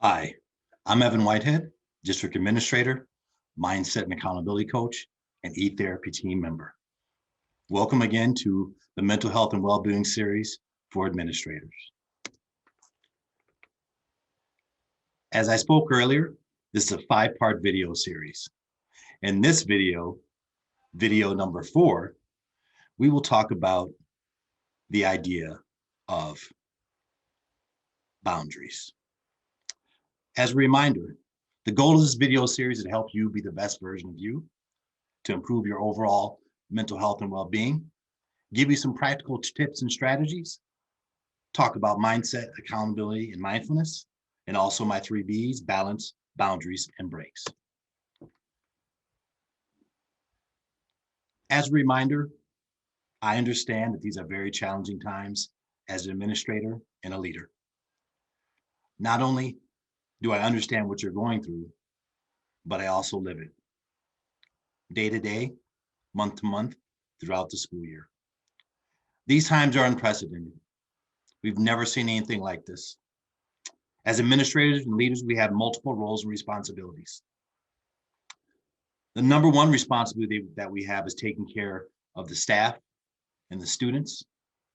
Hi, I'm Evan Whitehead, District Administrator, Mindset and Accountability Coach, and eTherapy team member. Welcome again to the Mental Health and Wellbeing series for administrators. As I spoke earlier, this is a 5-part video series. In this video number 4, we will talk about the idea of boundaries. As a reminder, the goal of this video series is to help you be the best version of you, to improve your overall mental health and well-being, give you some practical tips and strategies, talk about mindset, accountability, and mindfulness, and also my 3 B's: balance, boundaries, and breaks. As a reminder, I understand that these are very challenging times as an administrator and a leader. Not only do I understand what you're going through, but I also live it day to day, month to month, throughout the school year. These times are unprecedented. We've never seen anything like this. As administrators and leaders, we have multiple roles and responsibilities. The number one responsibility that we have is taking care of the staff and the students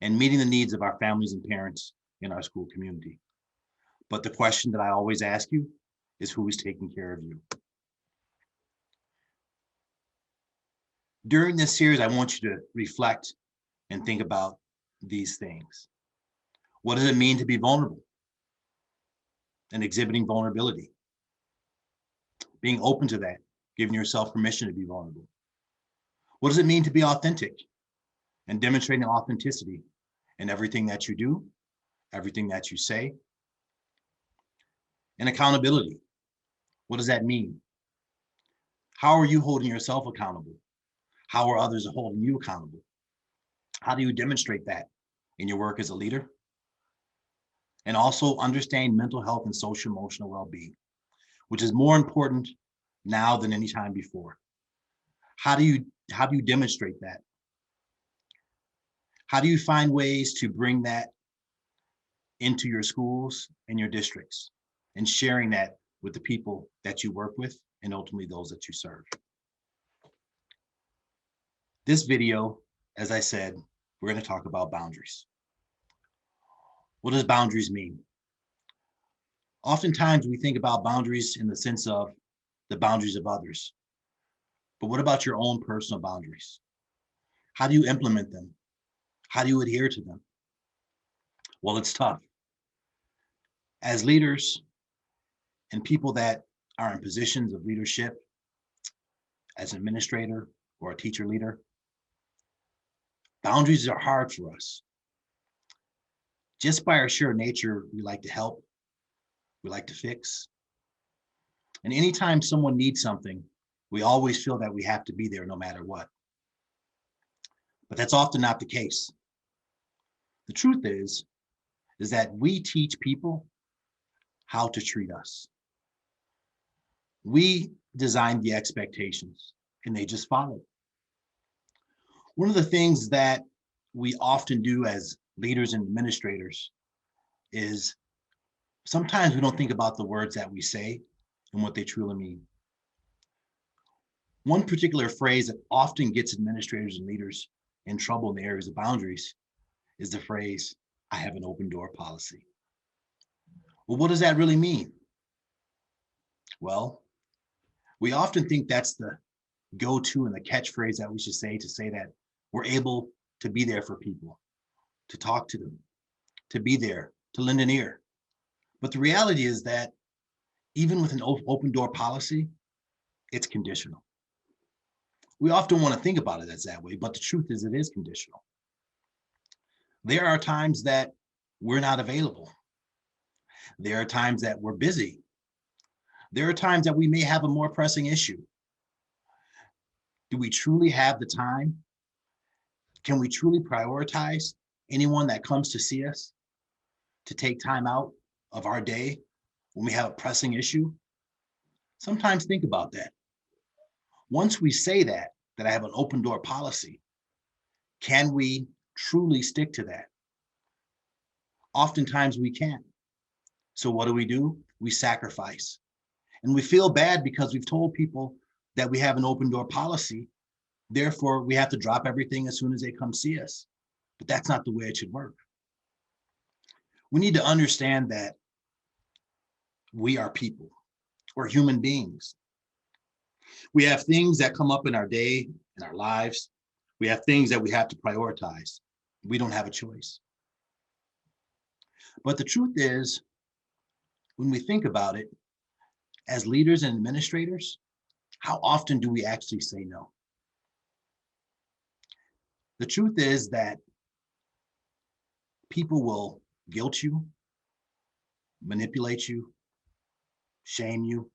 and meeting the needs of our families and parents in our school community. But the question that I always ask you is, who is taking care of you? During this series, I want you to reflect and think about these things. What does it mean to be vulnerable and exhibiting vulnerability? Being open to that, giving yourself permission to be vulnerable. What does it mean to be authentic and demonstrating authenticity in everything that you do, everything that you say? And accountability. What does that mean? How are you holding yourself accountable? How are others holding you accountable? How do you demonstrate that in your work as a leader? And also understand mental health and social emotional well-being, which is more important now than any time before. How do you demonstrate that? How do you find ways to bring that into your schools and your districts, and sharing that with the people that you work with and ultimately those that you serve? This video, as I said, we're going to talk about boundaries. What does boundaries mean? Oftentimes we think about boundaries in the sense of the boundaries of others. But what about your own personal boundaries? How do you implement them? How do you adhere to them? Well, it's tough. As leaders and people that are in positions of leadership, as an administrator or a teacher leader, boundaries are hard for us. Just by our sheer nature, we like to help, we like to fix. And anytime someone needs something, we always feel that we have to be there no matter what. But that's often not the case. The truth is that we teach people how to treat us. We design the expectations and they just follow. One of the things that we often do as leaders and administrators is sometimes we don't think about the words that we say and what they truly mean. One particular phrase that often gets administrators and leaders in trouble in the areas of boundaries is the phrase, "I have an open door policy." Well, what does that really mean? Well, we often think that's the go-to and the catchphrase that we should say to say that we're able to be there for people, to talk to them, to be there, to lend an ear. But the reality is that even with an open door policy, it's conditional. We often want to think about it as that way, but the truth is it is conditional. There are times that we're not available. There are times that we're busy. There are times that we may have a more pressing issue. Do we truly have the time? Can we truly prioritize anyone that comes to see us to take time out of our day when we have a pressing issue? Sometimes think about that. Once we say that I have an open door policy, can we truly stick to that? Oftentimes we can't. So what do? we sacrifice. And we feel bad because we've told people that we have an open door policy. Therefore, we have to drop everything as soon as they come see us. But that's not the way it should work. We need to understand that we are people. We're human beings. We have things that come up in our day, in our lives. We have things that we have to prioritize. We don't have a choice. But the truth is, when we think about it, as leaders and administrators, how often do we actually say no? The truth is that people will guilt you, manipulate you, shame you,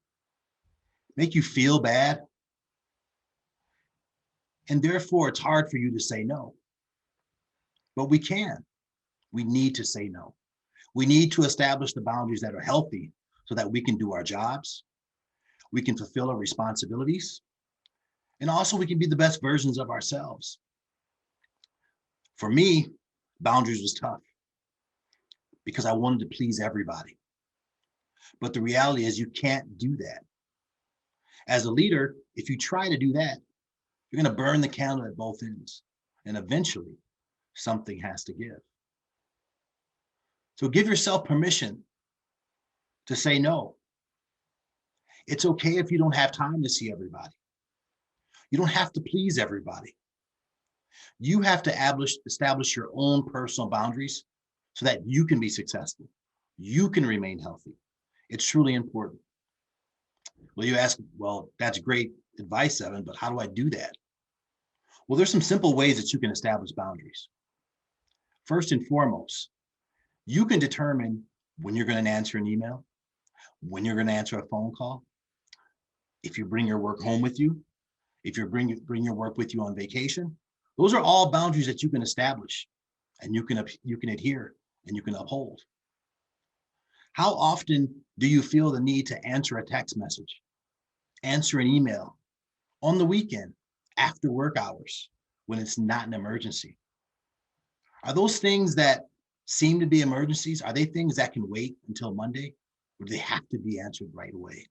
make you feel bad. And therefore, it's hard for you to say no. But we can. We need to say no. We need to establish the boundaries that are healthy so that we can do our jobs, we can fulfill our responsibilities, and also we can be the best versions of ourselves. For me, boundaries was tough because I wanted to please everybody. But the reality is you can't do that. As a leader, if you try to do that, you're going to burn the candle at both ends. And eventually, something has to give. So give yourself permission to say no. It's okay if you don't have time to see everybody. You don't have to please everybody. You have to establish your own personal boundaries so that you can be successful. You can remain healthy. It's truly important. Well, you ask, well, that's great advice, Evan, but how do I do that? Well, there's some simple ways that you can establish boundaries. First and foremost, you can determine when you're going to answer an email, when you're going to answer a phone call, if you bring your work home with you, if you bring your work with you on vacation. Those are all boundaries that you can establish and you can adhere and you can uphold. How often do you feel the need to answer a text message, answer an email on the weekend, after work hours, when it's not an emergency? Are those things that seem to be emergencies? Are they things that can wait until Monday, or do they have to be answered right away?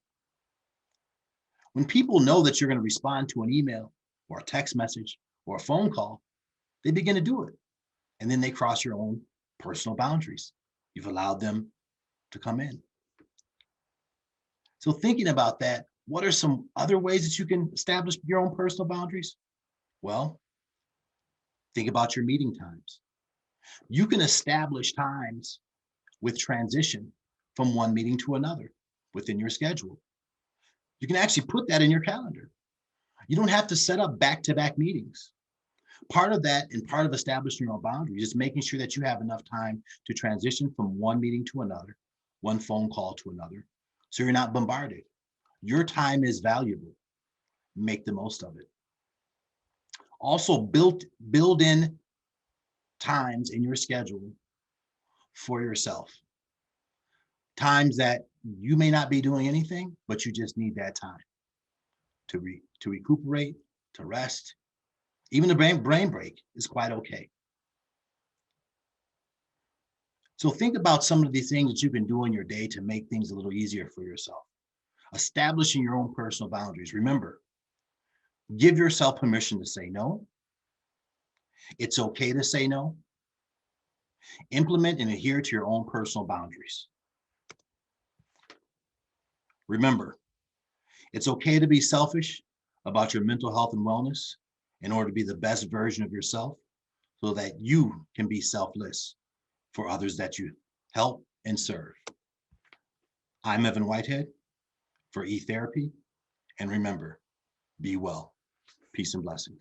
When people know that you're going to respond to an email or a text message or a phone call, they begin to do it. And then they cross your own personal boundaries. You've allowed them to come in. So thinking about that, what are some other ways that you can establish your own personal boundaries? Well, think about your meeting times. You can establish times with transition from one meeting to another within your schedule. You can actually put that in your calendar. You don't have to set up back-to-back meetings. Part of that and part of establishing your own boundaries is making sure that you have enough time to transition from one meeting to another, one phone call to another, so you're not bombarded. Your time is valuable. Make the most of it. Also, build in times in your schedule for yourself. Times that you may not be doing anything, but you just need that time to recuperate, to rest. Even a brain break is quite okay. So think about some of the things that you can do in your day to make things a little easier for yourself. Establishing your own personal boundaries. Remember, give yourself permission to say no. It's okay to say no. Implement and adhere to your own personal boundaries. Remember, it's okay to be selfish about your mental health and wellness in order to be the best version of yourself so that you can be selfless for others that you help and serve. I'm Evan Whitehead for eTherapy, and remember, be well. Peace and blessings.